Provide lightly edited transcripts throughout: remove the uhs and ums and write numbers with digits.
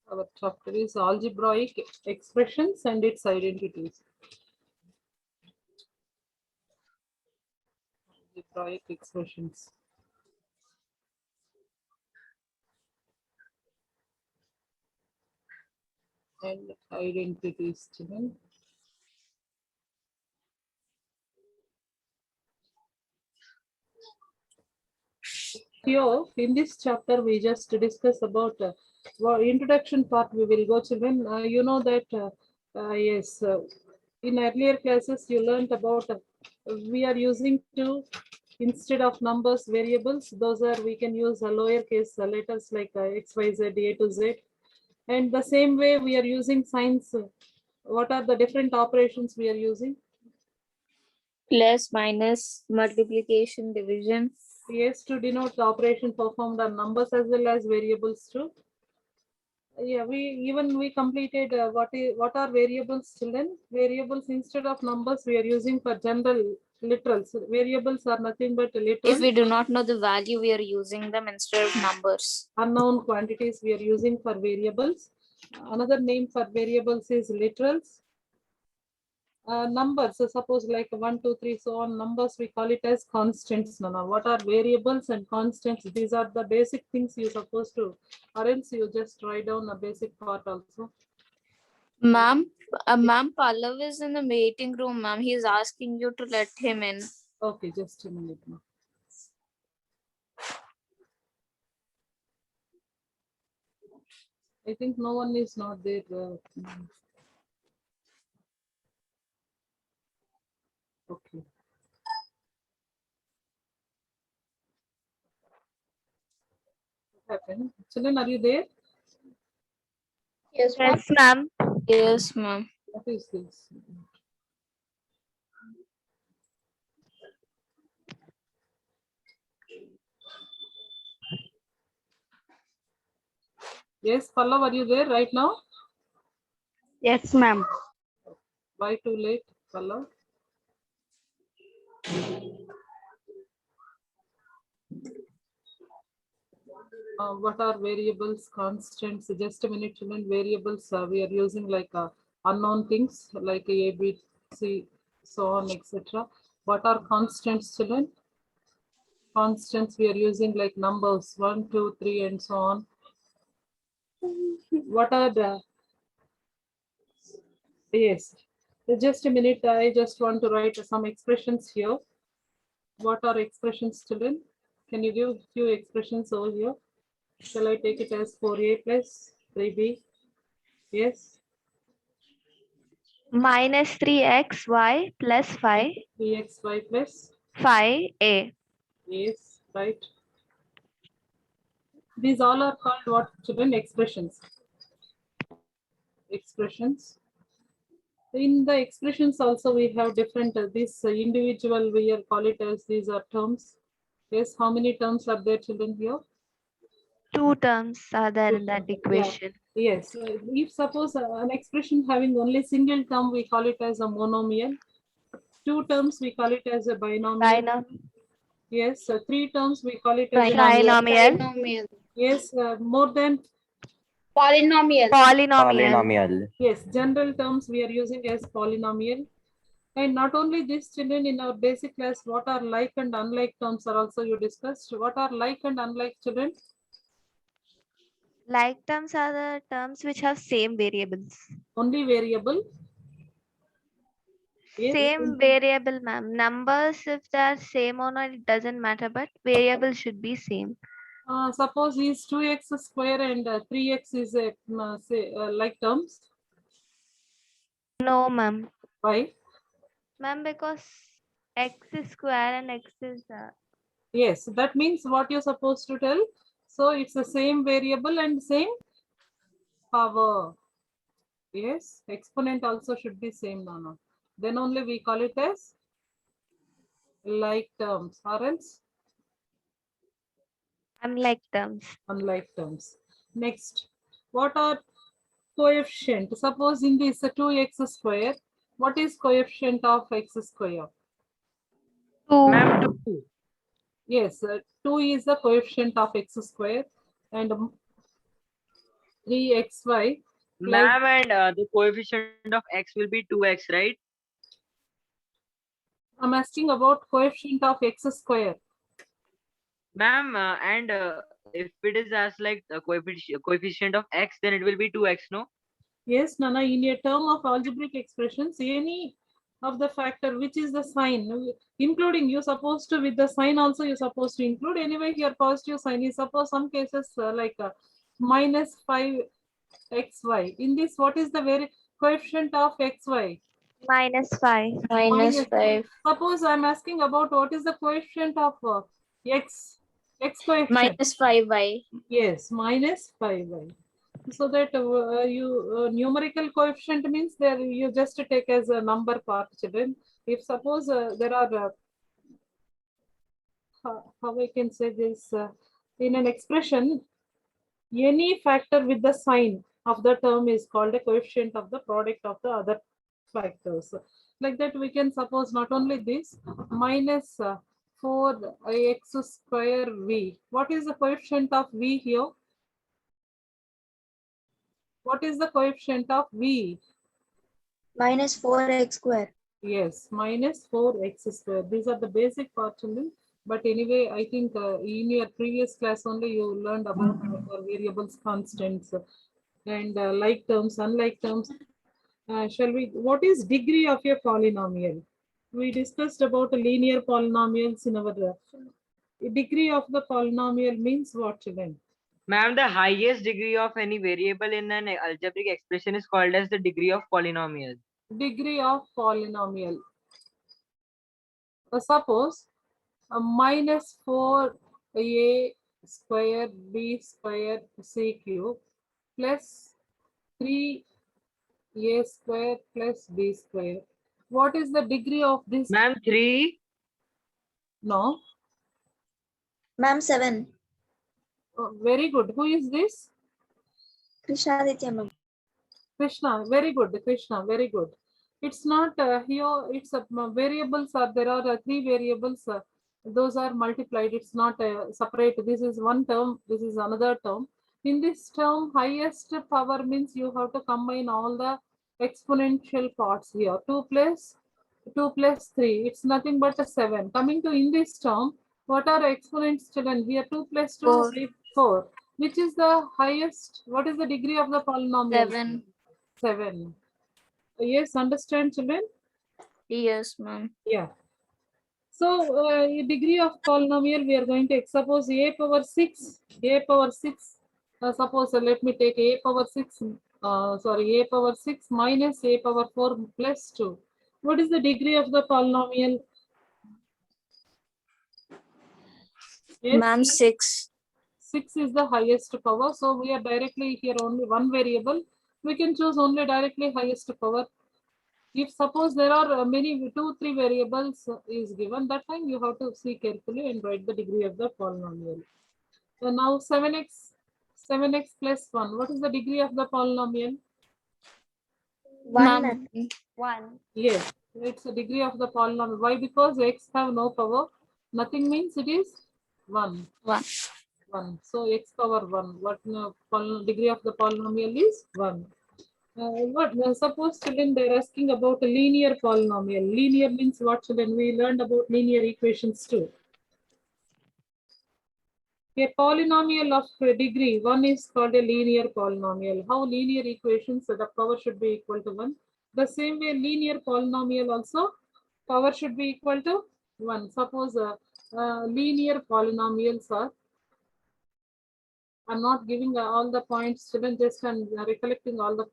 Our chapter is algebraic expressions and its identities. Algebraic expressions. And identities, children. Here, in this chapter, we just discuss about introduction part. We will go, children. You know that, yes, in earlier classes, you learned about we are using to, instead of numbers, variables. Those are, we can use lowercase letters like X, Y, Z, A to Z. And the same way we are using signs. What are the different operations we are using? Plus, minus, multiplication, division. Yes, to denote the operation performed on numbers as well as variables too. Yeah, we completed what are variables, children? Variables, instead of numbers, we are using for general literals. Variables are nothing but literal. If we do not know the value, we are using them instead of numbers. Unknown quantities we are using for variables. Another name for variables is literals. Numbers, so suppose like 1, 2, 3, so on, numbers we call it as constants. Now, what are variables and constants? These are the basic things you're supposed to, or else you just write down a basic part also. Ma'am, Pallav is in the waiting room, ma'am. He is asking you to let him in. Okay, just a minute now. I think no one is not there. Okay. What happened? Children, are you there? Yes, ma'am. Yes, ma'am. What is this? Yes, Pallav, are you there right now? Yes, ma'am. Why too late, Pallav? What are variables, constants? Just a minute, children. Variables we are using like unknown things like A, B, C, so on, etc. What are constants, children? Constants we are using like numbers 1, 2, 3, and so on. What are the? Yes, just a minute. I just want to write some expressions here. What are expressions, children? Can you give few expressions over here? Shall I take it as 4a plus 3b? Yes. Minus 3xy plus 5. 3xy plus 5a. Yes, right. These all are called what, children? Expressions. Expressions. In the expressions also we have different, this individual we are call it as, these are terms. Yes, how many terms are there, children, here? 2 terms are there in that equation. Yeah. Yes, if suppose an expression having only single term, we call it as a monomial. 2 terms we call it as a binomial. Yes, 3 terms we call it as a Trinomial. Yes, more than Polynomial. Yes, general terms we are using as polynomial. And not only this, children, in our basic class, what are like and unlike terms are also you discussed. What are like and unlike, children? Like terms are the terms which have same variables. Only variable. Yes. Same variable, ma'am. Numbers, if they are same or not, it doesn't matter, but variable should be same. Suppose is 2x square and 3x is say like terms. No, ma'am. Why? Ma'am, because x is square and x is... Yes, that means what you're supposed to tell. So it's the same variable and same power. Yes, exponent also should be same, no. Then only we call it as like terms, or else unlike terms. Unlike terms. Next, what are coefficient? Suppose in this 2x square, What is coefficient of x square? 2. Ma'am, 2. Yes, 2 is the coefficient of x square and 3xy. Ma'am, and the coefficient of x will be 2x, right? I'm asking about coefficient of x square. Ma'am, and if it is as like the coefficient of x, then it will be 2x, no? Yes, Nana, in a term of algebraic expressions, any of the factor which is the sign, including you supposed to with the sign also you're supposed to include. Anyway, here positive sign is suppose some cases like minus 5xy. In this, what is the very coefficient of xy? -5. Minus 5. Suppose I'm asking about what is the coefficient of x coefficient. Minus 5y. Yes, minus 5y. So that you numerical coefficient means there you just take as a number part, children. If suppose there are how I can say this in an expression, any factor with the sign of the term is called a coefficient of the product of the other factors. Like that, we can suppose not only this minus 4x square v. What is the coefficient of v here? What is the coefficient of v? minus 4x square. Yes, minus 4x square. These are the basic parts only. But anyway, I think in your previous class only you learned about variables, constants, and like terms, unlike terms. Shall we? What is degree of a polynomial? We discussed about linear polynomials in our degree of the polynomial means what, children? Ma'am, the highest degree of any variable in an algebraic expression is called as the degree of polynomial. Degree of polynomial. Suppose minus 4a square b square c cube plus 3a square plus b square. What is the degree of this? Ma'am, 3. No. Ma'am, 7. Very good. Who is this? Krishnaditya ma'am. Krishna. Very good. Krishna. Very good. It's not here. It's variables are there are 3 variables. Those are multiplied. It's not separate. This is one term. This is another term. In this term, highest power means you have to combine all the exponential parts here. 2 plus 3. It's nothing but a 7. Coming to in this term, what are exponents, children? Here 2 plus 2 4. is 4. Which is the highest? What is the degree of the polynomial? 7. 7. Yes, understand, children? Yes, ma'am. Yeah. So, degree of polynomial, we are going to suppose a power 6. A power 6. Suppose, let me take a power 6. A power 6 minus a power 4 plus 2. What is the degree of the polynomial? Yes, Ma'am, 6. 6 is the highest power. So, we are directly here only one variable. We can choose only directly highest power. If suppose there are many 2-3 variables is given, that time you have to see carefully and write the degree of the polynomial. So now 7x plus 1. What is the degree of the polynomial? 1 Ma'am, ma'am. 1. Yes, it's the degree of the polynomial. Why? Because x have no power. Nothing means it is 1. 1. 1. So x power 1. What degree of the polynomial is 1. Suppose children they're asking about a linear polynomial. Linear means what, children? We learned about linear equations too. A polynomial of a degree 1 is called a linear polynomial. How linear equations, the power should be equal to 1. The same way linear polynomial also power should be equal to 1. Suppose linear polynomials are, I'm not giving all the points, children, just I'm recollecting all the.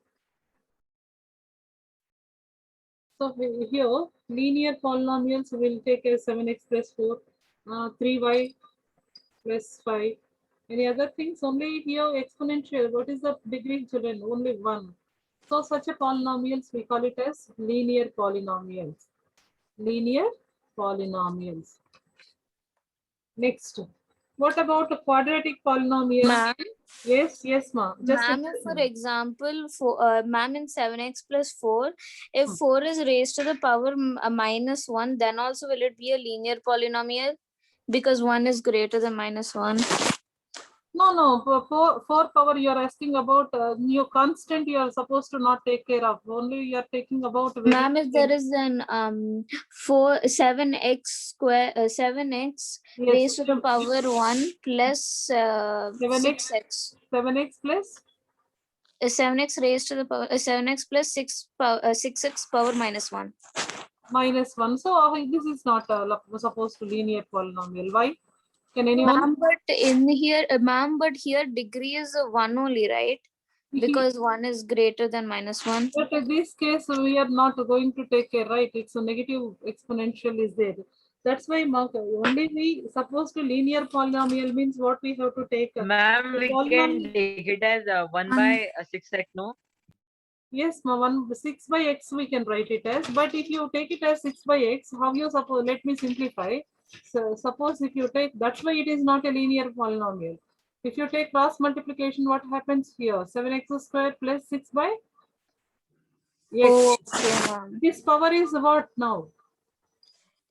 So here, linear polynomials will take as 7x plus 4, 3y plus 5. Any other things? Only here exponential. What is the degree, children? Only 1. So such a polynomials, we call it as linear polynomials. Linear polynomials. Next, What about a quadratic polynomial? Ma'am, Yes, yes, ma. Just a ma'am, if for second. example, ma'am, in 7x plus 4, if Hmm. 4 is raised to the power minus 1, then also will it be a linear polynomial? Because 1 is greater than minus 1. No, no. For 4 power, you are asking about new constant. You are supposed to not take care of. Only you are taking about. Ma'am, if there is an 7x square 7x Yes, raised to the power 1 plus 7x 6x 7x plus 7x raised to the power 7x plus 6x power minus 1. minus 1. So this is not supposed to linear polynomial. Why? Can anyone? Ma'am, but in here, ma'am, but here degree is 1 only, right? Because 1 is greater than minus 1. But in this case, we are not going to take care, right? It's a negative exponential is there. That's why only we supposed to linear polynomial means what we have to take. Ma'am, The we can polynomial. take it as 1 by 6x, no? Yes, ma, 6 by x we can write it as. But if you take it as 6 by x, how you suppose? Let me simplify. So suppose if you take, that's why it is not a linear polynomial. If you take cross multiplication, what happens here? 7x squared plus 6 by x. Oh, okay, ma'am. This power is what now?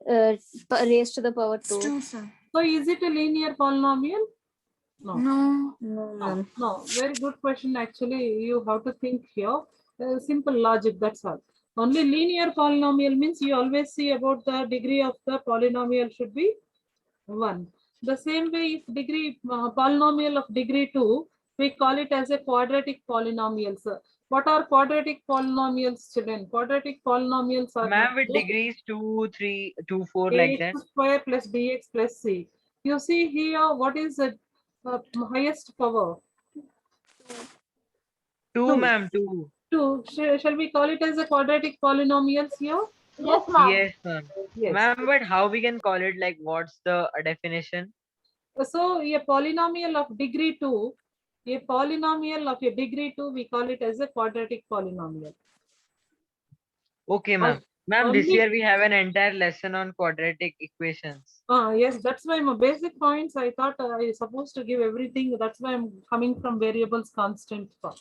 Raised to the power 2. True, sir. So is it a linear polynomial? No. No. No, No, ma'am. no. Very good question. Actually, you have to think here. Simple logic, that's all. Only linear polynomial means you always see about the degree of the polynomial should be 1. The same way, if degree polynomial of degree 2, we call it as a quadratic polynomials. What are quadratic polynomials, children? Quadratic polynomials are Ma'am, with nothing degrees 2, 3, 2, 4 like that. ax square plus bx plus c. You see here, what is the highest power? 2, 2. ma'am, 2. 2. Shall we call it as a quadratic polynomials here? Yes, ma'am. Yes, ma'am. Yes. Ma'am, but how we can call it? Like, what's the definition? So a polynomial of degree 2, a polynomial of a degree 2, we call it as a quadratic polynomial. Okay, ma'am. Ma'am, this Only, year we have an entire lesson on quadratic equations. yes, that's why my basic points, I thought I supposed to give everything. That's why I'm coming from variables constant form.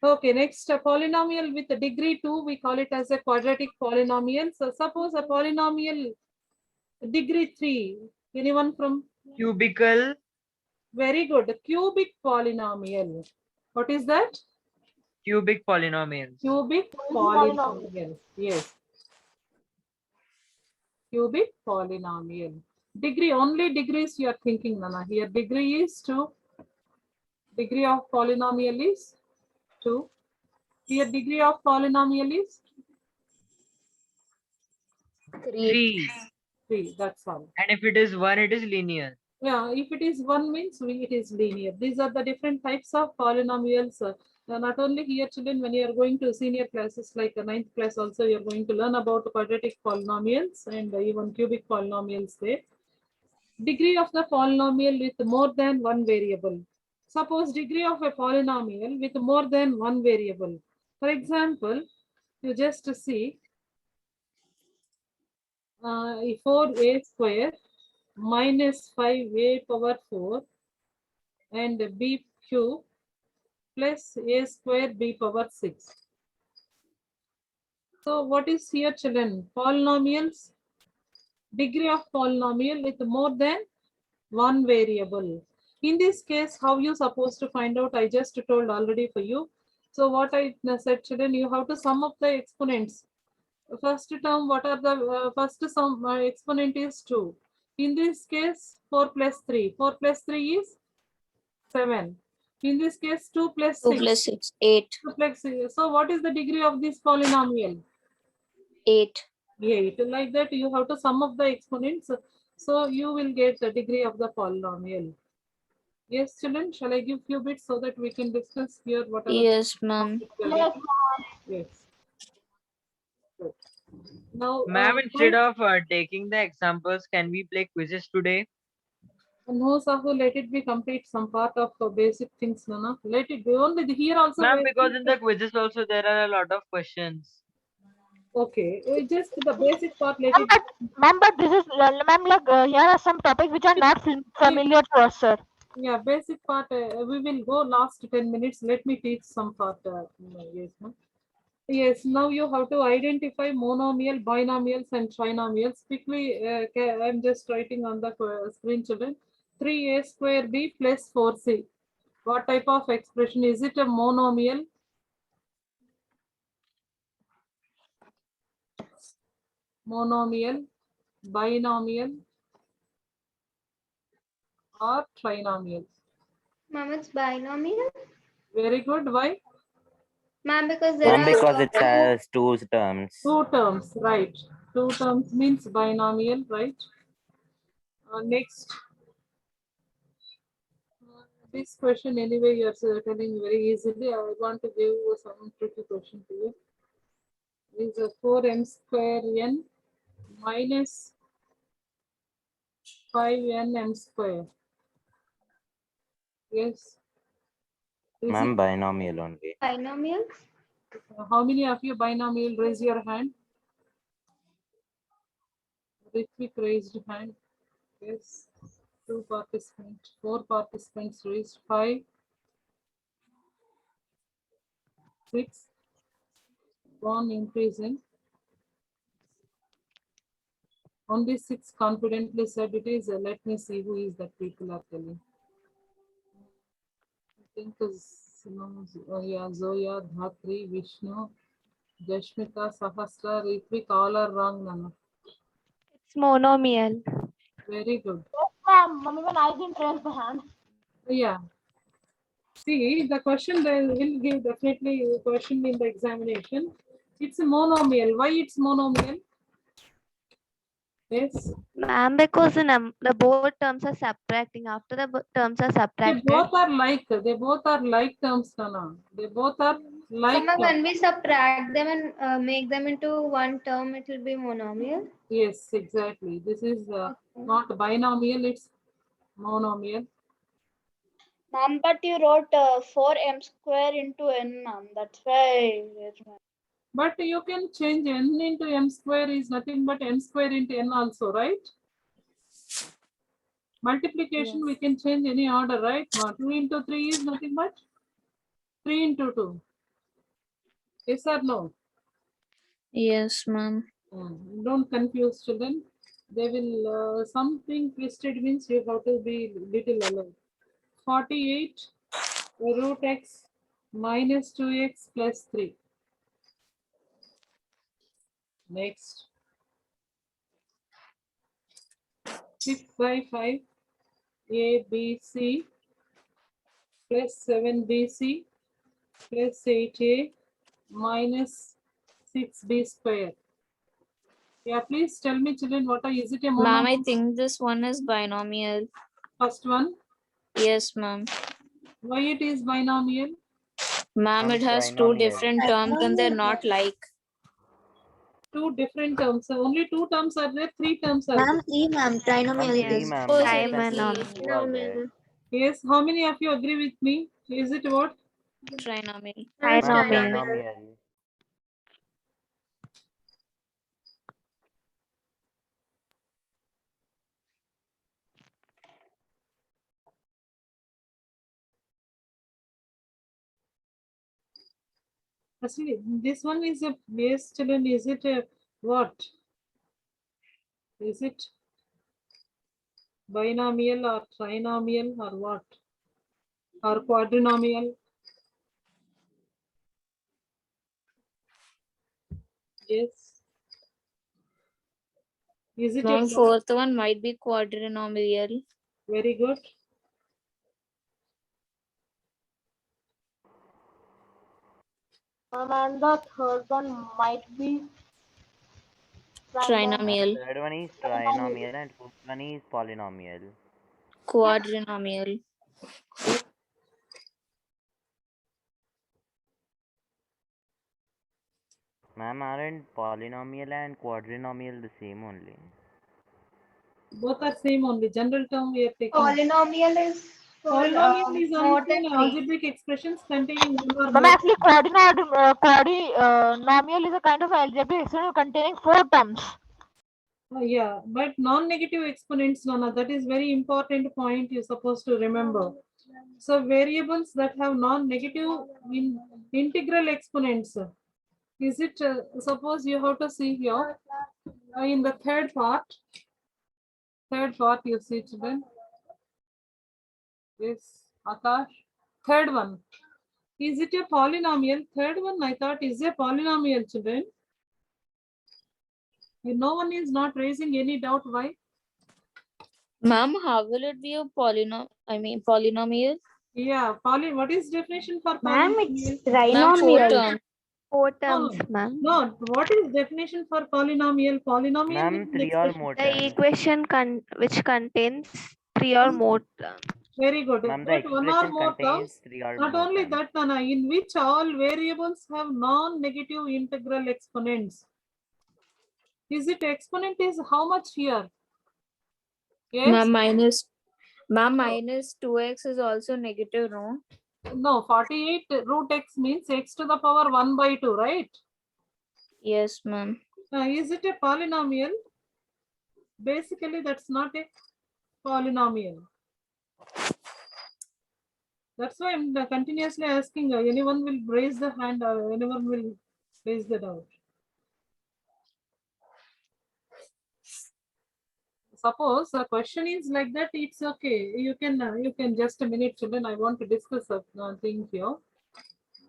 Okay, next a polynomial with a degree 2, we call it as a quadratic polynomial. So suppose a polynomial degree 3, anyone from? Cubical. Very good. Cubic polynomial. What is that? Cubic polynomials. Cubic polynomial. Yes. Cubic polynomial. Degree, only degrees you are thinking, Nana. Here degree is 2. Degree of polynomial is 2. Here degree of polynomial is 3. 3. That's all. And if it is 1, it is linear. Yeah, if it is 1 means it is linear. These are the different types of polynomials. Not only here, children, when you are going to senior classes like the 9th class also, you are going to learn about quadratic polynomials and even cubic polynomials there. Degree of the polynomial with more than one variable. Suppose degree of a polynomial with more than one variable. For example, you just see 4a square minus 5a power 4 and b cube plus a square b power 6. So what is here, children? Polynomials, degree of polynomial with more than one variable. In this case, how you supposed to find out? I just told already for you. So what I said, children, you have to sum up the exponents. First term, what are the first sum exponent is 2. In this case, 4 plus 3. 4 plus 3 is 7. In this case, 2 plus 2 6. plus 6, 8. 2 plus 6. So what is the degree of this polynomial? 8. 8. Like that, you have to sum up the exponents. So you will get the degree of the polynomial. Yes, children, shall I give few bits so that we can discuss here whatever? Yes, ma'am. Yes. Good. Now, Ma'am, instead of taking the examples, can we play quizzes today? no, Sahu, let it be complete some part of basic things, Nana. Let it be only here also. Ma'am, because in the quizzes also there are a lot of questions. Okay, just the basic part. Let it. Ma'am, but this is ma'am, like here are some topics which are not familiar to us, sir. Yeah, basic part. We will go last 10 minutes. Let me teach some part. Yes, ma'am. Yes, now you have to identify monomial, binomials, and trinomials. Quickly, I'm just writing on the screen, children. 3a square b plus 4c. What type of expression? Is it a monomial? Monomial, binomial, or trinomial? Ma'am, it's binomial. Very good. Why? Ma'am, because there Ma'am, are because it has two terms. Two terms, right? Two terms means binomial, right? Next. This question anyway you are telling very easily. I want to give you some tricky question to you. Is a 4m square n minus 5n m square. Yes. Is Ma'am, it, binomial only. binomials. how many of you binomial? Raise your hand. Ritvik raised hand. Yes. 2 participants. 4 participants raised. 5. 6. 1 increasing. Only 6 confidently said it is. Let me see who is that people are telling. I think is yeah, Zoya, Dhatri, Vishnu, Jashmita, Sahasra, Ritvik, all are wrong, Nana. It's monomial. Very good. Yes, ma'am. Even I didn't raise the hand. Yeah. See, the question they will give definitely a question in the examination. It's a monomial. Why it's monomial? Yes. Ma'am, because the both terms are subtracting. After the terms are They subtracted. both are like. They both are like terms, Nana. They both are like. Ma'am, when we subtract them and make them into one term, it will be monomial. Yes, exactly. This is not binomial, it's monomial. Ma'am, but you wrote 4m square into n, ma'am. That's why. But you can change n into m square is nothing but m square into n also, right? Multiplication, we can change any order, right? 2 into 3 is nothing but 3 into 2. Yes or no? Yes, ma'am. Don't confuse children. They will, something twisted means you have to be little alert. 48 root x minus 2x plus 3. Next. 6 by 5 ABC plus 7BC plus 8A minus 6B square. Yeah, please tell me, children, what is it a Ma'am, I monomial? think this one is binomial. First one, Yes, ma'am. why it is binomial? Ma'am, it has two Trinomial. different terms and they're not like. Two different terms. Only 2 terms are there, 3 terms are Ma'am, there. 3, ma'am. Trinomial it Three, is. ma'am. Oh, Minus and Trinomial. plus two are there. Yes, how many of you agree with me? Is it what? Trinomial. Ma'am, Trinomial. trinomial. Actually, this one is a base, children. Is it a what? Is it binomial or trinomial or what? Or quadrinomial? Yes. Is it a Ma'am, fourth one might be quadrinomial. very good? And the third one might be Trinomial. Third one is trinomial and fourth one is polynomial. Quadrinomial. Ma'am, aren't polynomial and quadrinomial the same only? Both are same only. General term we are taking. Polynomial is Polynomial is more only than an 3. algebraic expressions containing one or Ma'am, more. actually, quadrinomial is a kind of algebraic expression containing 4 terms. Yeah, but non-negative exponents, Nana, that is very important point you're supposed to remember. So variables that have non-negative integral exponents. Is it, suppose you have to see here, in the third part you see children. Yes, Akash. Third one. Is it a polynomial? Third one I thought is a polynomial, children. No one is not raising any doubt. Why? Ma'am, how will it be a polynomial? Yeah, what is definition for Ma'am, polynomial? it's Ma'am, 4 trinomial. terms. 4 No, terms, ma'am. no. What is definition for polynomial? Polynomial Ma'am, means 3 or expression. more The terms. equation which contains 3 or more terms. Very good. Ma'am, the But one or expression more contains terms. 3 or Not more only terms. that, Nana, in which all variables have non-negative integral exponents. Is it exponent is how much here? Yes. Ma'am, minus 2x is also negative, no? No, 48 root x means x to the power 1 by 2, right? Yes, ma'am. Is it a polynomial? Basically, that's not a polynomial. That's why I'm continuously asking, anyone will raise the hand or anyone will raise the doubt. Suppose the question is like that, it's okay. You can just a minute, children. I want to discuss a thing here.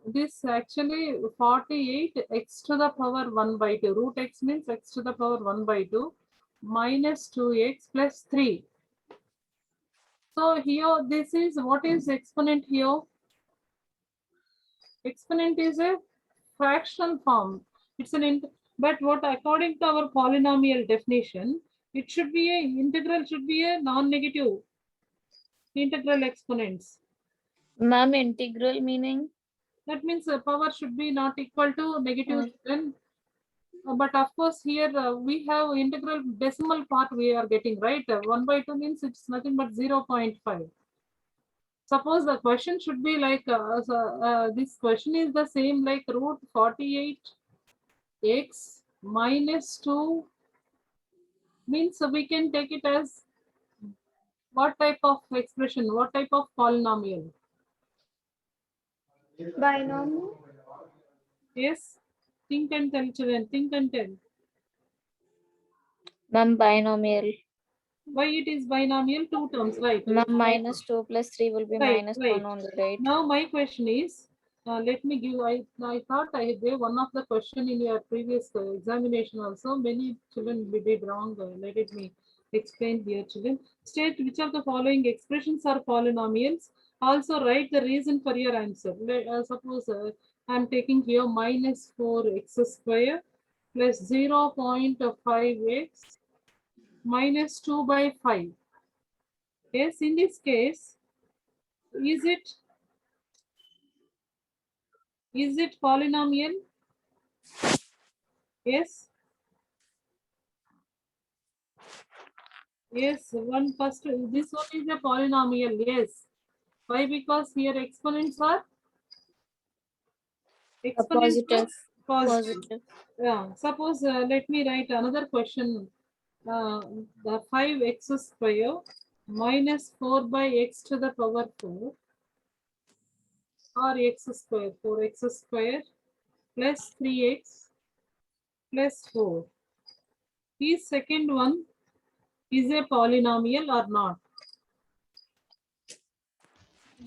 This actually 48 x to the power 1 by 2. Root x means x to the power 1 by 2 minus 2x plus 3. So here, this is what is exponent here? Exponent is a fractional form. It's an but what according to our polynomial definition, it should be a integral should be a non-negative integral exponents. Ma'am, integral meaning? That means the power should be not equal to negative 10. But of course here we have integral decimal part we are getting, right? 1 by 2 means it's nothing but 0.5. Suppose the question should be like, this question is the same like root 48 x minus 2 means we can take it as what type of expression, what type of polynomial? Binomial. Yes, think and tell, children, think and tell. Ma'am, binomial. Why it is binomial? 2 terms, right? Ma'am, minus 2 plus 3 will be Right, minus right. 1 only, right? Now my question is, let me give, I thought I gave one of the question in your previous examination also. Many children we did wrong. Let me explain here, children. State which of the following expressions are polynomials. Also write the reason for your answer. Suppose I'm taking here minus 4x square plus 0.5x minus 2 by 5. Yes, in this case, is it polynomial? Yes. Yes, this one is a polynomial. Yes. Why? Because here exponents are Positive. positive. Yeah. Suppose let me write another question. The 5x square minus 4 by x to the power 4 or x square, 4x square plus 3x plus 4. Is second one is a polynomial or not?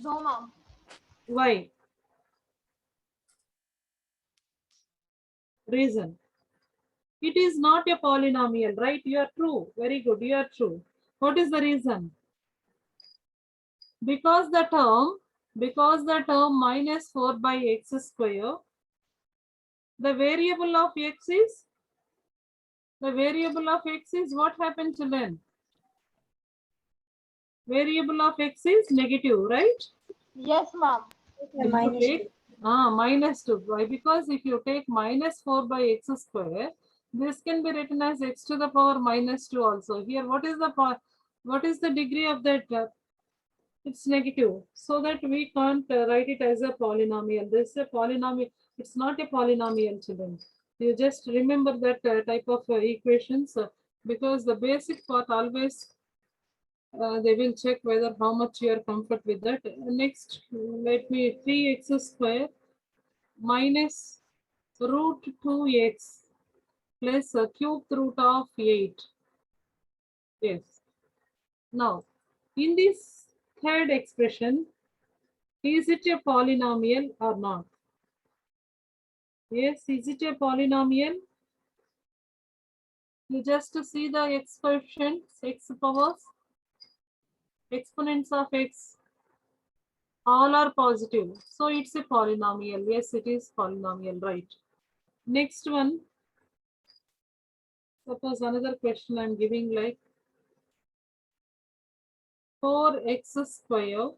No, ma'am. Why? Reason. It is not a polynomial, right? You are true. Very good. You are true. What is the reason? Because the term minus 4 by x square, the variable of x is what happened, children? Variable of x is negative, right? Yes, ma'am. If you Minus take minus 2. Why? Because if you take minus 4 by x square, this can be written as x to the power minus 2 also. Here, what is the degree of that It's negative, so that we can't write it as a polynomial. This is a polynomial. It's not a polynomial, children. You just remember that type of equations because the basic part always they will check whether how much you are comfort with that. Next, let me 3x square minus root 2x plus cube root of 8. Yes. Now, in this third expression, is it a polynomial or not? Yes, is it a polynomial? You just see the x coefficients, x powers, exponents of x, all are positive. So it's a polynomial. Yes, it is polynomial, right? Next one, suppose another question I'm giving like 4x square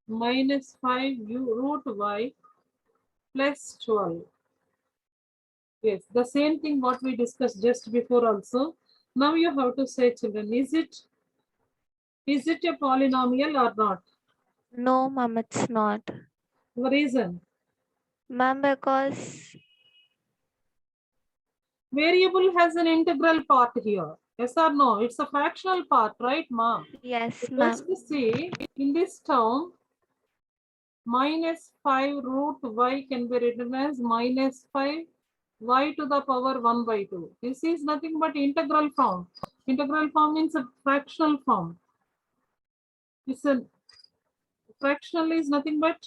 minus 5 root y plus 12. Yes, the same thing what we discussed just before also. Now you have to say, children, is it a polynomial or not? No, ma'am, it's not. The reason? Ma'am, because Variable has an integral part here. Yes or no? It's a fractional part, right, ma? yes, Just ma'am. to see, in this term, minus 5 root y can be written as minus 5 y to the power 1 by 2. This is nothing but integral form. Integral form means a fractional form. It's a fractional is nothing but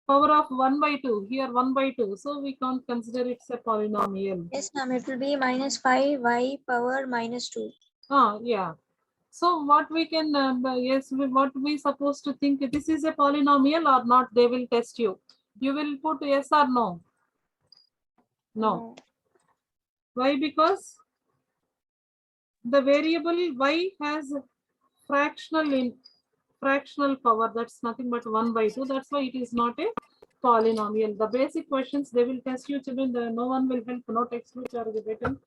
power of 1 by 2. Here 1 by 2. So we can't consider it's a polynomial. Yes, ma'am. It will be minus 5y power minus 2. Yeah. So what we can, yes, what we supposed to think, this is a polynomial or not, they will test you. You will put yes or no. No. Why? Because the variable y has fractional power. That's nothing but 1 by 2. That's why it is not a polynomial. The basic questions they will test you, children. No one will help, no textbooks are written.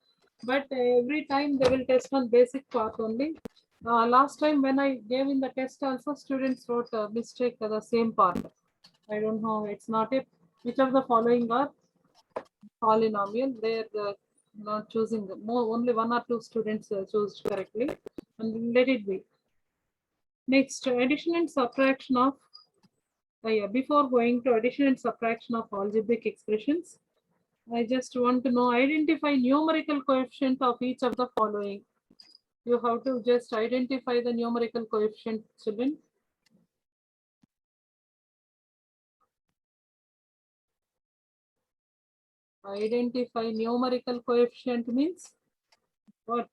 But every time they will test on basic part only. Last time when I gave in the test also, students wrote a mistake the same part. I don't know. It's not a which of the following are polynomial. They're not choosing the more. Only one or two students chose correctly, and let it be. Next, addition and subtraction of. Yeah, before going to addition and subtraction of algebraic expressions, I just want to know identify numerical coefficient of each of the following. You have to just identify the numerical coefficient, children. Identify numerical coefficient means what?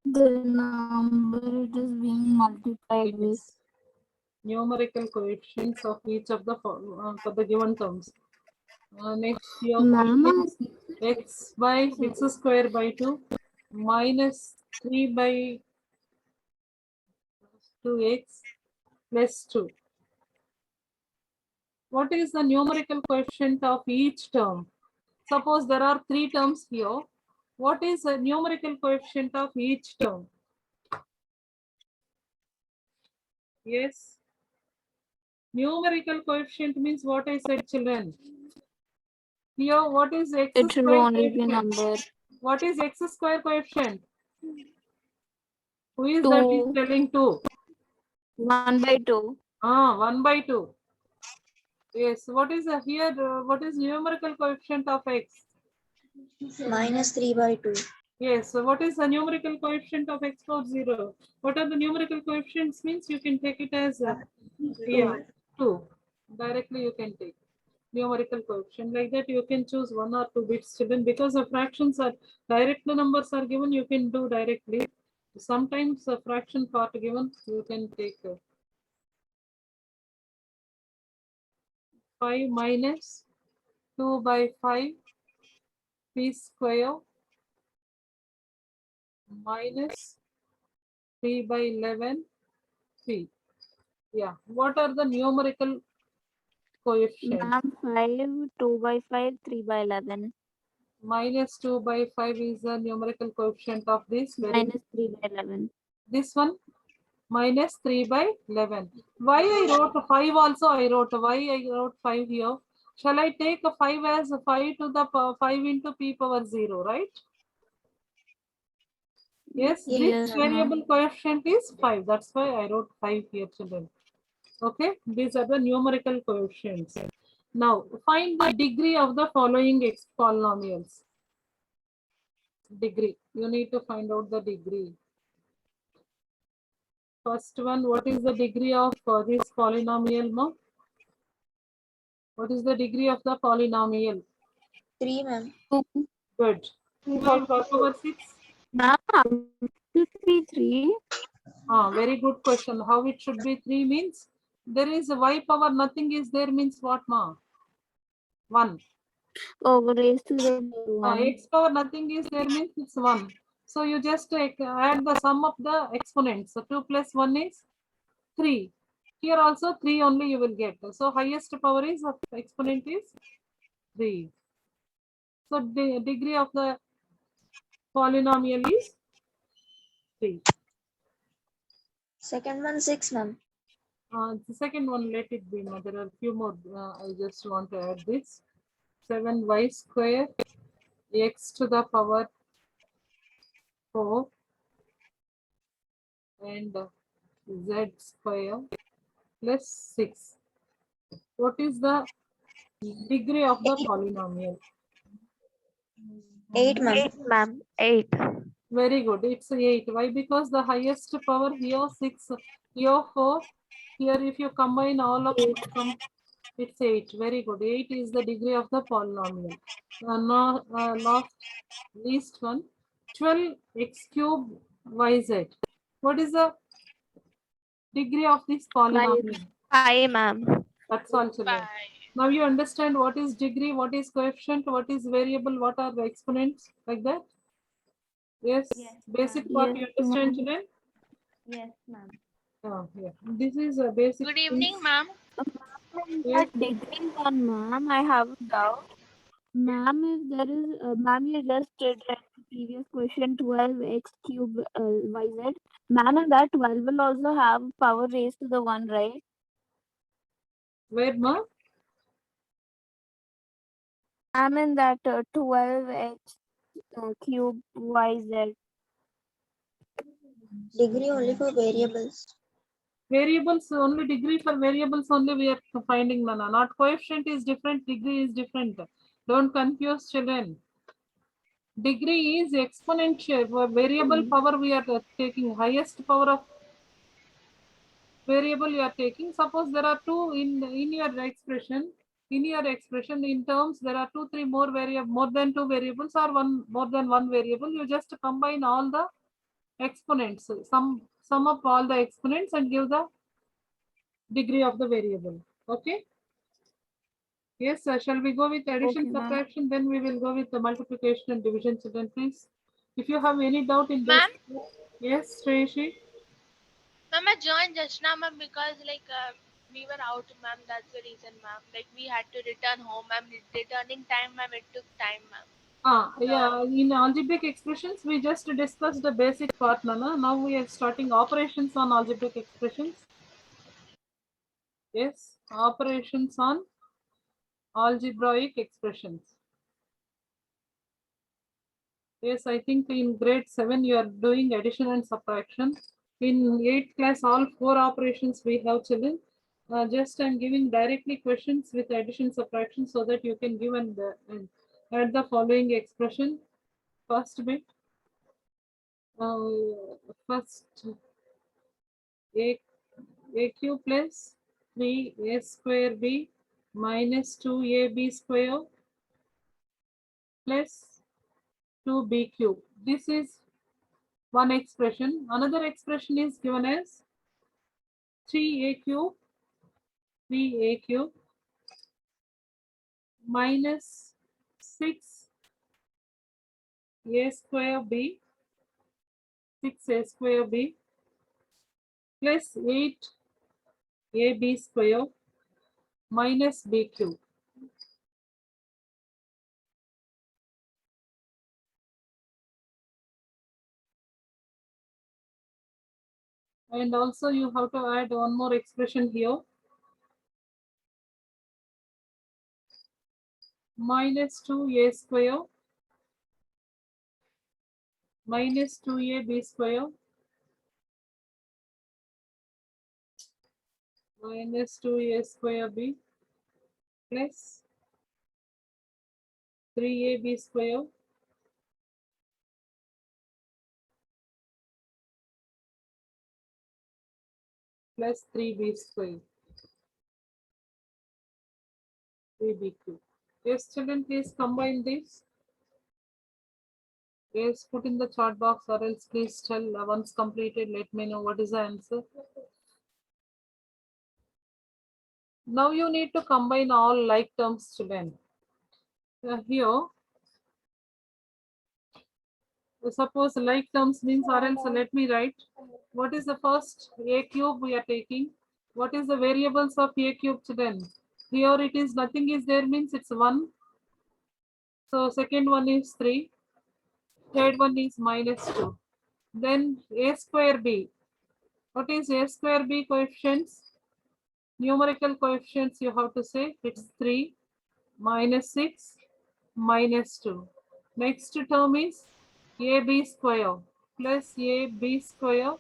The number it is being multiplied with. Yes. Numerical coefficients of each of the for the given terms. Next, your Ma'am, x by x square by 2 minus 3 by 2x plus 2. What is the numerical coefficient of each term? Suppose there are 3 terms here. What is the numerical coefficient of each term? Yes. Numerical coefficient means what I said, children. Here, what is x it should square only be coefficient? number What is x square coefficient? Who is that is 2, telling 2? 1 by 2. 1 by 2. Yes. What is here? What is numerical coefficient of x? Minus 3 by 2. Yes. So what is the numerical coefficient of x power 0? What are the numerical coefficients means you can take it as 2. Directly you can take numerical coefficient. Like that you can choose 1 or 2 bits, children, because the fractions are direct numbers are given, you can do directly. Sometimes a fraction part given, you can take 5 minus 2 by 5 p square minus 3 by 11 p. Yeah. What are the numerical coefficients? Ma'am, 5, 2 by 5, 3 by 11. Minus 2 by 5 is the numerical coefficient of this. Minus 3 by 11. This one minus 3 by 11. Why I wrote 5 also I wrote. Why I wrote 5 here? Shall I take a 5 as 5 to the 5 into p power 0, right? Yes, Yes, this ma'am. variable coefficient is 5. That's why I wrote 5 here, children. Okay, these are the numerical coefficients. Now, find the degree of the following polynomials. Degree. You need to find out the degree. First one, what is the degree of this polynomial? No? What is the degree of the polynomial? 3, ma'am. Good. 12 power 6. Ma'am, it should be 3. Very good question. How it should be 3 means there is y power nothing is there means what, ma? 1. Raised to the 1. X power nothing is there means it's 1. So you just add the sum of the exponents. So 2 plus 1 is 3. Here also 3 only you will get. So highest power is of exponent is 3. So the degree of the polynomial is 3. Second one, 6, ma'am. The second one, let it be. Now there are a few more. I just want to add this. 7y square x to the power 4 and z square plus 6. What is the degree of the polynomial? 8, ma'am. 8, ma'am. 8. Very good. It's 8. Why? Because the highest power here 6, here 4. Here if you combine all of them, it's 8. Very good. 8 is the degree of the polynomial. Now, last least one, 12 x cube yz. What is the degree of this polynomial? 5, ma'am. That's all, children. Now you understand what is degree, what is coefficient, what is variable, what are the exponents, like that? Yes. Basic part you understand, children? Yes, ma'am. Yeah. This is a basic. Good evening, things. ma'am. Yes. Degree one, ma'am, I have a doubt. Ma'am, if there is, ma'am, you just did like the previous question 12x cube yz. Ma'am, and that 12 will also have power raised to the 1, right? Where, ma? Ma'am, in that 12x cube yz. Degree only for variables. Variables only, degree for variables only we are finding, Nana. Not coefficient is different, degree is different. Don't confuse, children. Degree is exponential. For variable power we are taking highest power of variable you are taking. Suppose there are two in your expression. In your expression, in terms, there are 2, 3 more more than 2 variables or more than 1 variable. You just combine all the exponents, sum up all the exponents and give the degree of the variable. Okay. Yes, shall we go with addition, Okay, ma'am. subtraction? Then we will go with the multiplication and division, children, please. If you have any doubt in this, Ma'am? yes, Shreyashi. Ma'am, I joined just now, ma'am, because we were out, ma'am. That's the reason, ma'am. Like we had to return home, ma'am. Returning time, ma'am. It took time, ma'am. Yeah, in algebraic expressions, we just discussed the basic part, Nana. Now we are starting operations on algebraic expressions. Yes, operations on algebraic expressions. Yes, I think in grade 7 you are doing addition and subtraction. In 8th class, all 4 operations we have, children. Just I'm giving directly questions with addition subtraction so that you can give and add the following expression. First bit. First a cube plus 3a square b minus 2ab square plus 2b cube. This is one expression. Another expression is given as 3a cube 3a cube minus 6a square b 6a square b plus 8ab square minus b cube. And also you have to add one more expression here. Minus 2a square minus 2ab square minus 2a square b plus 3ab square plus 3b square 3b cube. Yes, children, please combine this. Yes, put in the chat box or else please tell once completed, let me know what is the answer. Now you need to combine all like terms, children. Here, suppose like terms means or else let me write. What is the first a cube we are taking? What is the variables of a cube, children? Here it is nothing is there means it's 1. So second one is 3. Third one is minus 2. Then a square b. What is a square b coefficients? Numerical coefficients you have to say it's 3, minus 6, minus 2. Next term is ab square plus ab square.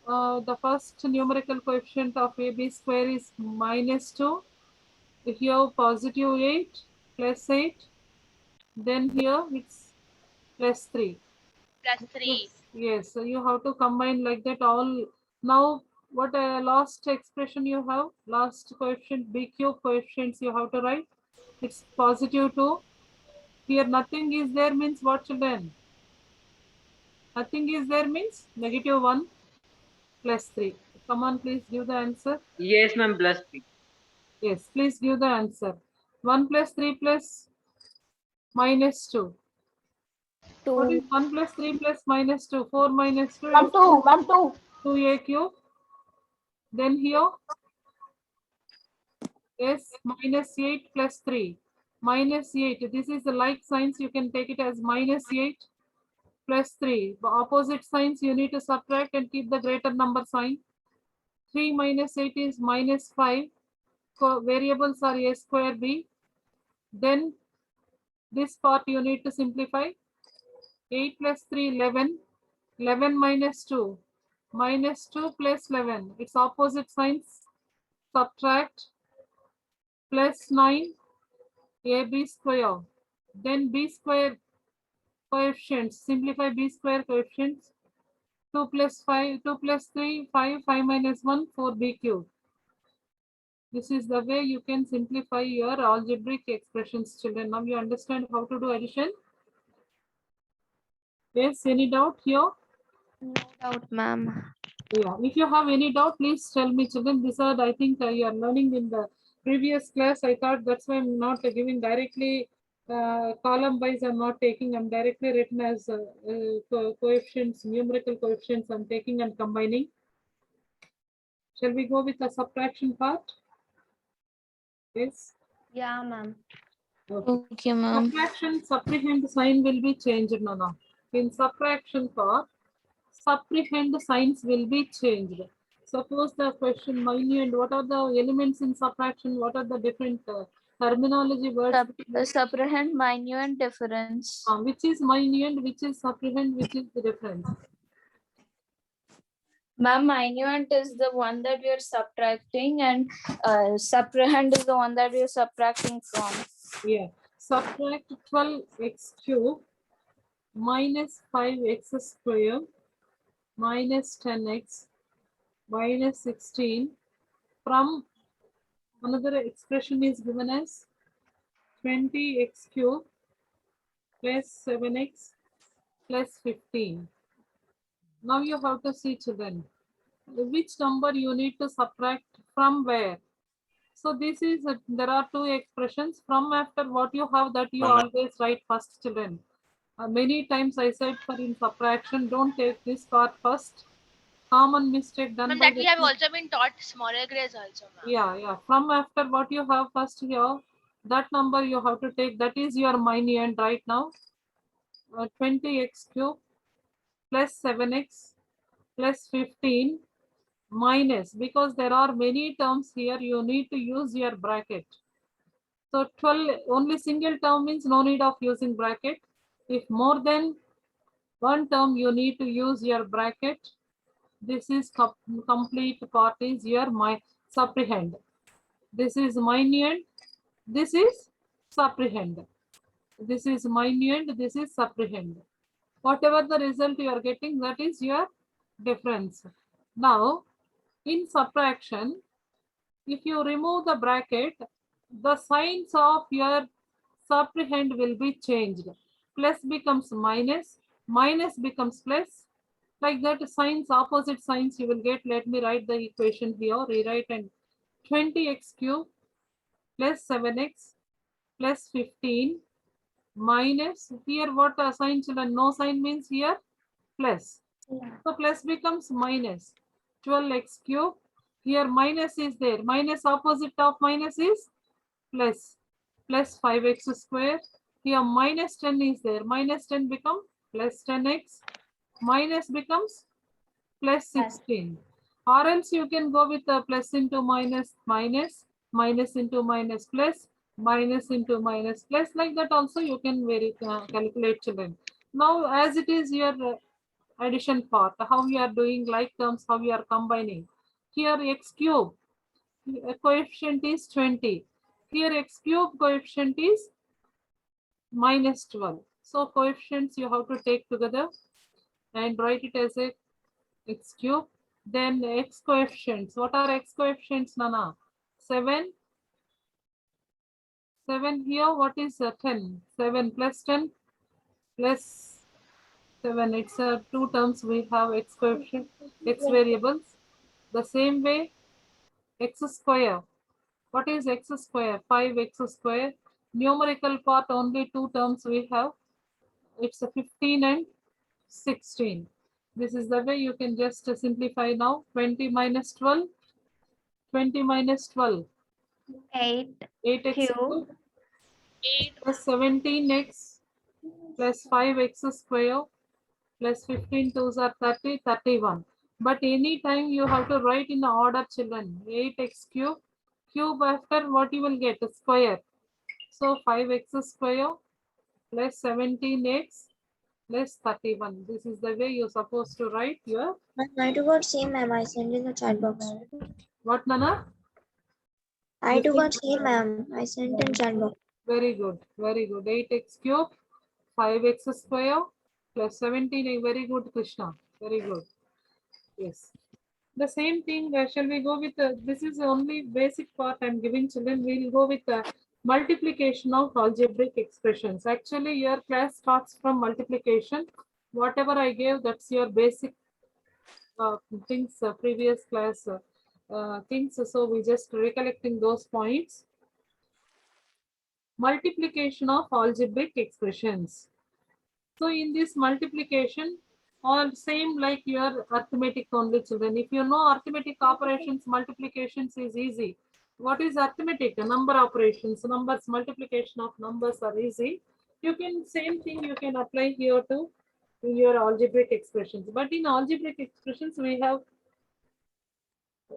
The first numerical coefficient of ab square is minus 2. Here positive 8 plus 8. Then here it's plus 3. Plus 3. Yes, so you have to combine like that all. Now, what last expression you have? Last coefficient, b cube coefficients you have to write. It's positive 2. Here nothing is there means what, children? Nothing is there means negative 1 plus 3. Come on, please give the answer. Yes, ma'am, plus 3. Yes, please give the answer. 1 plus 3 plus minus 2. What is 1 plus 3 plus minus 2? 4 minus 2 is 2a cube. Then here, yes, minus 8 plus 3. Minus 8. This is the like signs. You can take it as minus 8 plus 3. The opposite signs you need to subtract and keep the greater number sign. 3 minus 8 is minus 5. So variables are a square b. Then this part you need to simplify. 8 plus 3, 11. 11 minus 2. Minus 2 plus 11. It's opposite signs. Subtract. Plus 9. AB square. Then b square coefficients. Simplify b square coefficients. 2 plus 5, 2 plus 3, 5, 5 minus 1, 4b cube. This is the way you can simplify your algebraic expressions, children. Now you understand how to do addition? Yes, any doubt here? No doubt, ma'am. Yeah, if you have any doubt, please tell me, children. This is, I think you are learning in the previous class. I thought that's why I'm not giving directly column wise. I'm not taking. I'm directly written as coefficients, numerical coefficients. I'm taking and combining. Shall we go with the subtraction part? Yes. Yeah, ma'am. Okay, ma'am. Subtraction, subtrahend sign will be changed, Nana. In subtraction part, subtrahend signs will be changed. Suppose the question minuend, what are the elements in subtraction? What are the different terminology words? Subtrahend, minuend, difference. Which is minuend, which is subtrahend, which is the difference? Ma'am, minuend is the one that we are subtracting, and subtrahend is the one that we are subtracting from. Yeah. Subtract 12x cube minus 5x square minus 10x minus 16 from another expression is given as 20x cube plus 7x plus 15. Now you have to see, children, which number you need to subtract from where. So this is, there are two expressions. From after what you have, that you always write first, children. Many times I said for in subtraction, don't take this part first. Common mistake done Ma'am, by that we the have also been taught smaller grades also, ma'am. yeah. From after what you have first here, that number you have to take. That is your minuend right now. 20x cube plus 7x plus 15 minus, because there are many terms here, you need to use your bracket. So 12, only single term means no need of using bracket. If more than one term, you need to use your bracket. This is complete part is your subtrahend. This is minuend. This is subtrahend. This is minuend. This is subtrahend. Whatever the result you are getting, that is your difference. Now, in subtraction, if you remove the bracket, the signs of your subtrahend will be changed. Plus becomes minus, minus becomes plus. Like that, signs, opposite signs you will get. Let me write the equation here. Rewrite, and 20x cube plus 7x plus 15 minus, here what sign children? No sign means here plus. So plus becomes minus 12x cube. Here minus is there. Minus opposite of minus is plus. Plus 5x square. Here minus 10 is there. Minus 10 become plus 10x. Minus becomes plus 16. Or else you can go with the plus into minus, minus, minus into minus plus, minus into minus plus. Like that also you can calculate children. Now as it is your addition part, how you are doing like terms, how you are combining. Here x cube coefficient is 20. Here x cube coefficient is minus 12. So coefficients you have to take together and write it as a x cube. Then x coefficients. What are x coefficients, Nana? 7. 7 here. What is 10? 7 plus 10 plus 7. It's two terms we have x coefficient, x variables. The same way, x square. What is x square? 5x square. Numerical part only two terms we have. It's a 15 and 16. This is the way you can just simplify now. 20 minus 12. 20 minus 12. 8 8x cube. cube plus 17x plus 5x square plus 15 2s are 30, 31. But any time you have to write in the order, children. 8x cube. Cube after what you will get? A square. So 5x square plus 17x plus 31. This is the way you're supposed to write your. I do got same, ma'am. I sent in the chat box. What, Nana? I do got same, ma'am. I sent in chat box. Very good. Very good. 8x cube, 5x square plus 17. Very good, Krishna. Very good. Yes. The same thing. Shall we go with this is only basic part I'm giving children. We'll go with the multiplication of algebraic expressions. Actually, your class starts from multiplication. Whatever I gave, that's your basic things, previous class things. So we just recollecting those points. Multiplication of algebraic expressions. So in this multiplication, all same like your arithmetic only, children. If you know arithmetic operations, multiplications is easy. What is arithmetic? Number operations, numbers, multiplication of numbers are easy. You can, same thing you can apply here to your algebraic expressions. But in algebraic expressions, we have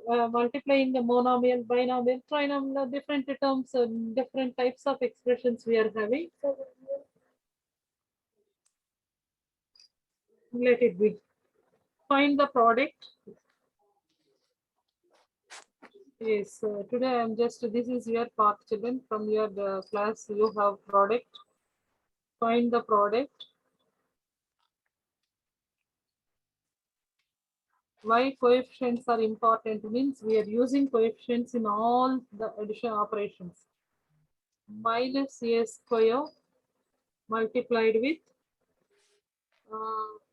multiplying the monomial, binomial, trinomial, different terms, different types of expressions we are having. Let it be. Find the product. Yes, today I'm just, this is your part, children. From your class, you have product. Find the product. Why coefficients are important means we are using coefficients in all the addition operations. Minus a square multiplied with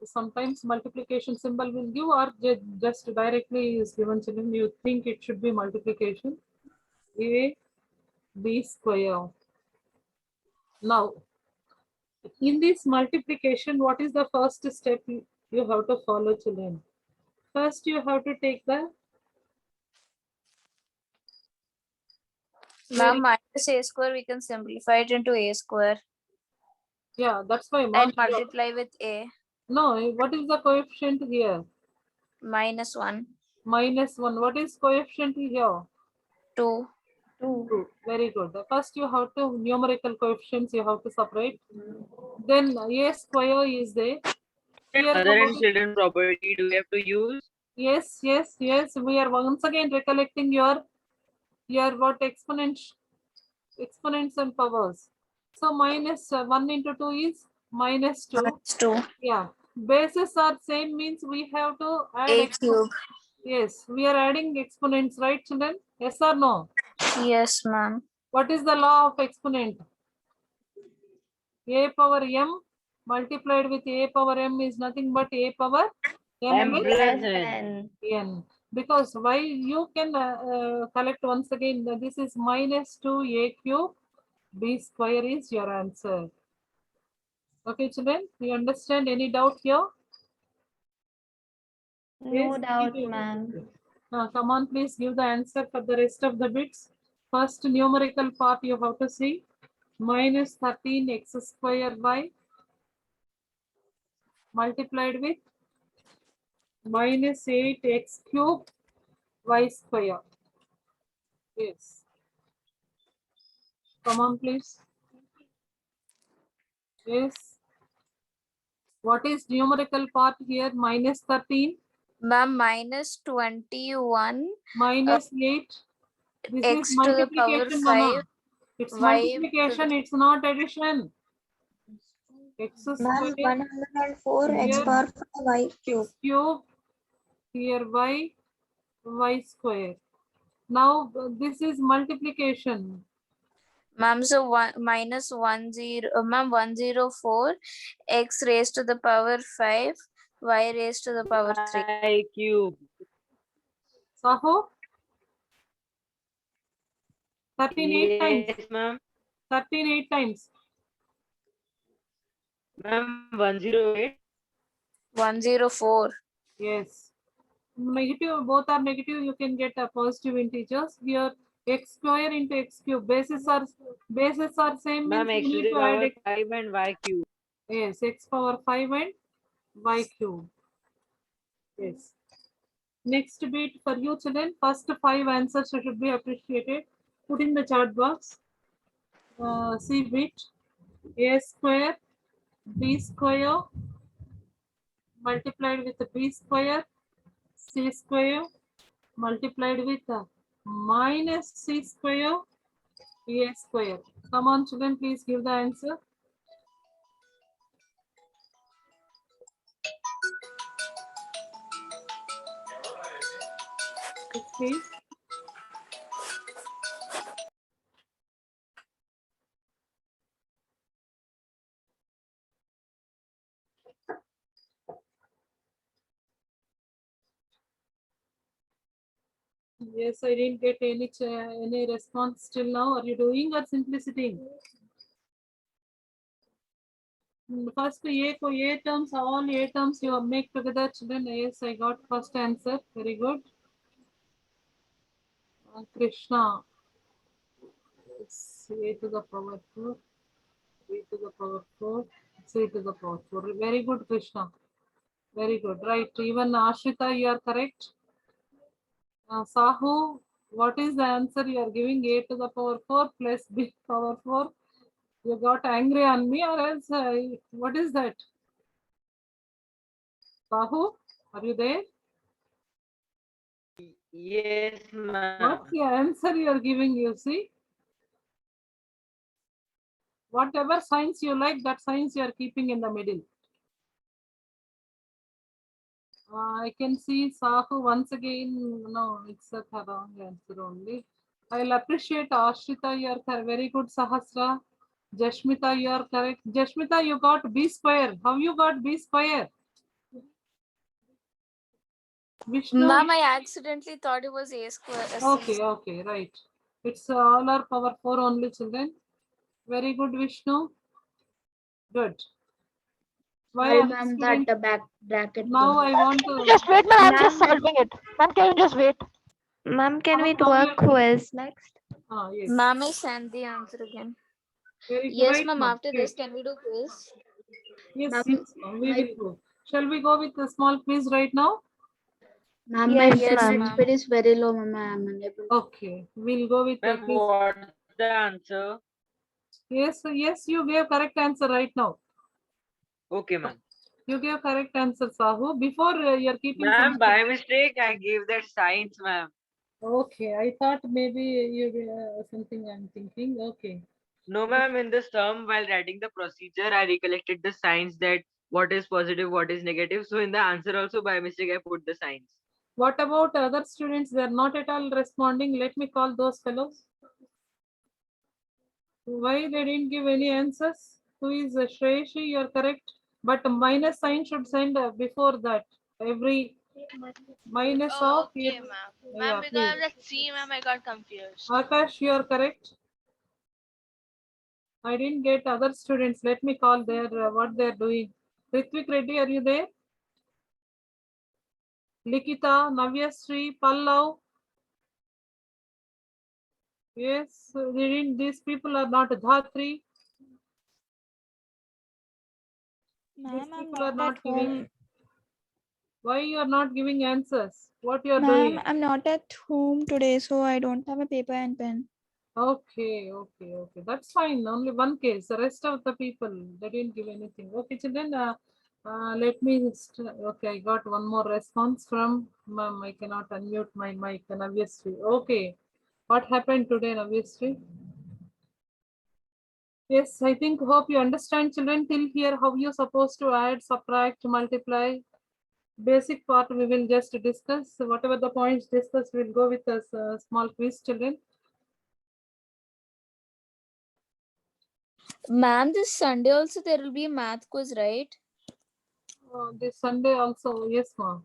sometimes multiplication symbol will give, or just directly is given, children. You think it should be multiplication. A b square. Now, in this multiplication, what is the first step you have to follow, children? First, you have to take the Ma'am, minus a square, we can simplify it into a square. Yeah, that's why. And multiply with a. No, what is the coefficient here? -1. minus 1. What is coefficient here? 2. 2. Very good. First you have to numerical coefficients you have to separate. Then a square is there. Here Mother and children property do we have to use? Yes. We are once again recollecting your what exponents and powers. So minus 1 into 2 is minus 2. Minus 2. Yeah. Bases are same means we have to add A cube. Yes, we are adding exponents, right, children? Yes or no? Yes, ma'am. What is the law of exponent? A power m multiplied with a power m is nothing but a power m M plus plus N. n. Because why you can collect once again, this is minus 2a cube b square is your answer. Okay, children, you understand? Any doubt here? No doubt, ma'am. Come on, please give the answer for the rest of the bits. First numerical part you have to see. Minus 13x square y multiplied with minus 8x cube y square. Yes. Come on, please. Yes. What is numerical part here? Minus 13. Ma'am, minus 21. Minus 8. This X is to the power multiplication, 5. Mama. It's Y multiplication. It's not addition. X Ma'am, square 104 x here power 5 y cube. cube. Here y square. Now this is multiplication. Ma'am, so minus 104 x raised to the power 5 y raised to the power 3. Y cube. Saho? 38 times. Yes, ma'am. 38 times. Ma'am, 108. 104. Yes. Negative, both are negative. You can get a positive integers. Here x square into x cube. Bases are same. Ma'am, Means x you to need the to add power x. 5 and y cube. Yes, x power 5 and y cube. Yes. Next bit for you children. First 5 answers should be appreciated. Put in the chat box. C bit. A square b square multiplied with b square c square multiplied with minus c square a square. Come on children, please give the answer. Yes, please. Yes, I didn't get any response till now. Are you doing or simply sitting? First A terms, all A terms you make together, children. Yes, I got first answer. Very good. Krishna. It's A to the power 4, B to the power 4, C to the power 4. Very good, Krishna. Very good. Right. Even Ashita, you are correct. Sahu, what is the answer you are giving? A to the power 4 plus B power 4. You got angry on me or else what is that? Sahu, are you there? Yes, ma'am. What's the answer you are giving, you see? Whatever signs you like, that signs you are keeping in the middle. I can see Sahu once again. No, it's a wrong answer only. I'll appreciate Ashrita, you are very good. Sahasra. Jashmita, you are correct. Jashmita, you got B square. How you got B square? Vishnu. Ma'am, I accidentally thought it was a square. Okay, right. It's all our power 4 only, children. Very good, Vishnu. Good. Why Sorry, ma'am, that bracket. now I want to Just wait, ma'am. I'm Ma'am. just solving it. Ma'am, can you just wait? Ma'am, can we do Now a we are- quiz next? yes. Ma'am, I sent the answer again. Very good. Yes, Right, ma'am. ma'am. After Okay. this, can we do quiz? Yes, Ma'am, yes, we will go. Shall we go with the small quiz right now? Ma'am, Yes, my Yes, internet ma'am. speed is very low, ma'am. I am unable. Okay, we'll go with Ma'am, please. what's the answer? Yes, yes, you gave correct answer right now. Okay, ma'am. You gave correct answer, Sahu. Before you're keeping Ma'am, some. by mistake, I gave that science, ma'am. Okay, I thought maybe you something I'm thinking. Okay. No, ma'am, in this term, while writing the procedure, I recollected the signs that what is positive, what is negative. So in the answer also, by mistake, I put the signs. What about other students? They're not at all responding. Let me call those fellows. Why they didn't give any answers? Who is Shreyashi? You're correct. But minus sign should send before that. Every minus Oh, of okay, it. ma'am. Yeah, Ma'am, because please. of that C, ma'am, I got confused. Akash, you are correct. I didn't get other students. Let me call their what they're doing. Ritvik Reddy, are you there? Likita, Navyasri, Pallav. Yes, they didn't, these people are not Dhatri. These Ma'am, I'm people are not at not giving. home. Why you are not giving answers? What you are Ma'am, doing? I'm not at home today, so I don't have a paper and pen. Okay, okay, okay. That's fine. Only one case. The rest of the people, they didn't give anything. Okay, children. Let me. Okay, I got one more response from ma'am. I cannot unmute my mic. Navyasri. Okay. What happened today, Navyasri? Yes, I think hope you understand, children. Till here, how you supposed to add, subtract, multiply. Basic part we will just discuss. Whatever the points discussed, we'll go with a small quiz, children. Ma'am, this Sunday also there will be a math quiz, right? This Sunday also, yes, ma'am.